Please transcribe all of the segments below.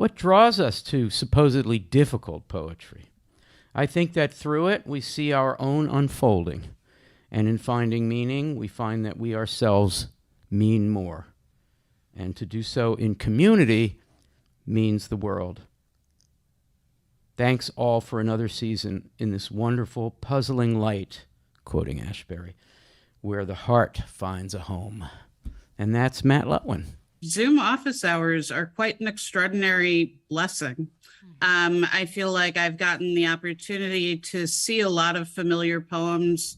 What draws us to supposedly difficult poetry? I think that through it, we see our own unfolding. And in finding meaning, we find that we ourselves mean more. And to do so in community means the world. Thanks all for another season in this wonderful, puzzling light, quoting Ashbery, where the heart finds a home. And that's Matt Lutwin. Zoom office hours are quite an extraordinary blessing. I feel like I've gotten the opportunity to see a lot of familiar poems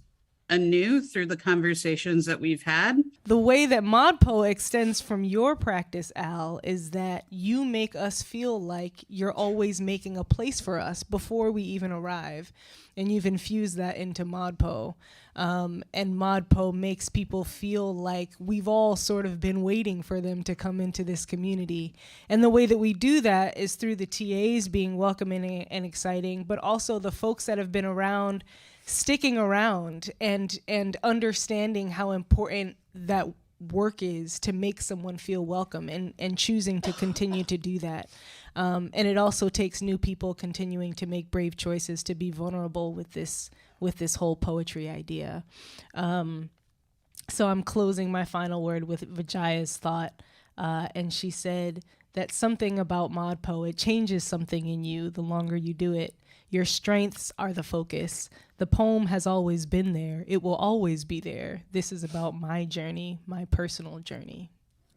anew through the conversations that we've had. The way that ModPo extends from your practice, Al, is that you make us feel like you're always making a place for us before we even arrive. And you've infused that into ModPo. And ModPo makes people feel like we've all sort of been waiting for them to come into this community. And the way that we do that is through the TAs being welcoming and exciting, but also the folks that have been around sticking around and understanding how important that work is to make someone feel welcome and choosing to continue to do that. And it also takes new people continuing to make brave choices to be vulnerable with this whole poetry idea. So I'm closing my final word with Vijaya's thought. And she said that something about ModPo, it changes something in you the longer you do it. Your strengths are the focus. The poem has always been there. It will always be there. This is about my journey, my personal journey.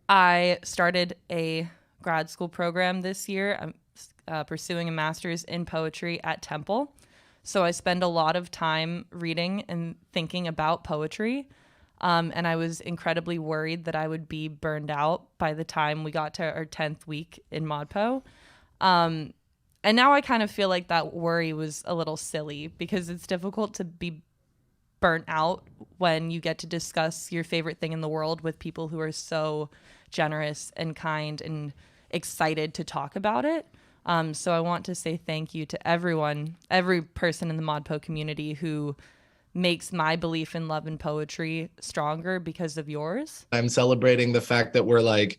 I started a grad school program this year. I'm pursuing a master's in poetry at Temple. So I spend a lot of time reading and thinking about poetry. And I was incredibly worried that I would be burned out by the time we got to our 10th week in ModPo. And now I kind of feel like that worry was a little silly because it's difficult to be burnt out when you get to discuss your favorite thing in the world with people who are so generous and kind and excited to talk about it. So I want to say thank you to everyone, every person in the ModPo community who makes my belief in love and poetry stronger because of yours. I'm celebrating the fact that we're like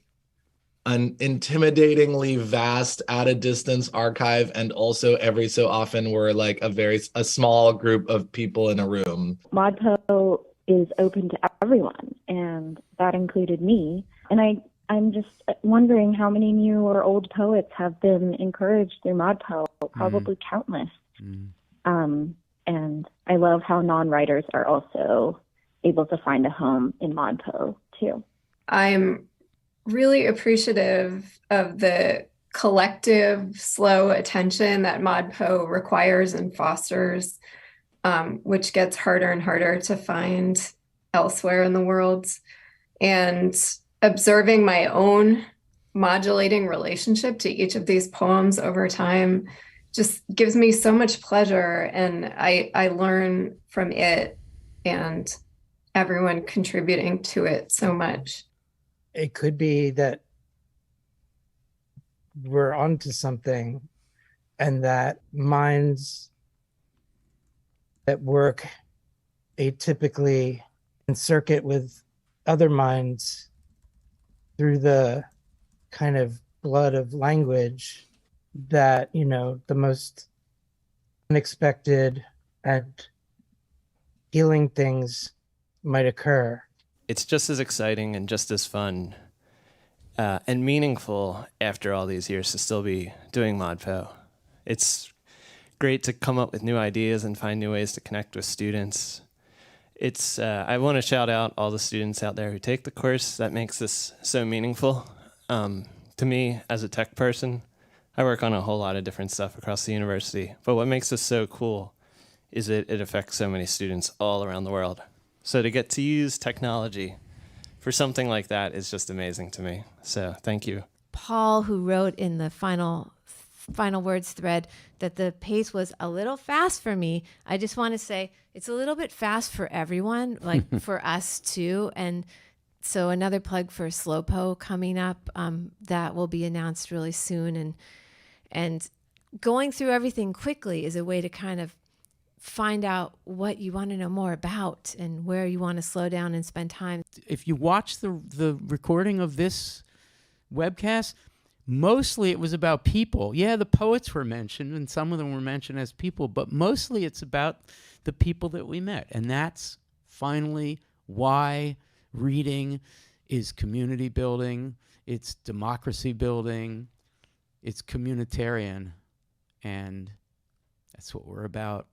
an intimidatingly vast at a distance archive, and also every so often we're like a small group of people in a room. ModPo is open to everyone, and that included me. And I'm just wondering how many new or old poets have been encouraged through ModPo, probably countless. And I love how non-writers are also able to find a home in ModPo too. I'm really appreciative of the collective, slow attention that ModPo requires and fosters, which gets harder and harder to find elsewhere in the world. And observing my own modulating relationship to each of these poems over time just gives me so much pleasure. And I learn from it and everyone contributing to it so much. It could be that we're onto something and that minds that work atypically and circuit with other minds through the kind of blood of language, that, you know, the most unexpected and healing things might occur. It's just as exciting and just as fun and meaningful after all these years to still be doing ModPo. It's great to come up with new ideas and find new ways to connect with students. It's I want to shout out all the students out there who take the course. That makes this so meaningful. To me, as a tech person, I work on a whole lot of different stuff across the university. But what makes this so cool is that it affects so many students all around the world. So to get to use technology for something like that is just amazing to me. So thank you. Paul, who wrote in the final words thread that the pace was a little fast for me, I just want to say it's a little bit fast for everyone, like for us too. And so another plug for Slowpo coming up, that will be announced really soon. And going through everything quickly is a way to kind of find out what you want to know more about and where you want to slow down and spend time. If you watch the recording of this webcast, mostly it was about people. Yeah, the poets were mentioned, and some of them were mentioned as people, but mostly it's about the people that we met. And that's finally why reading is community building, it's democracy building, it's communitarian, and that's what we're about.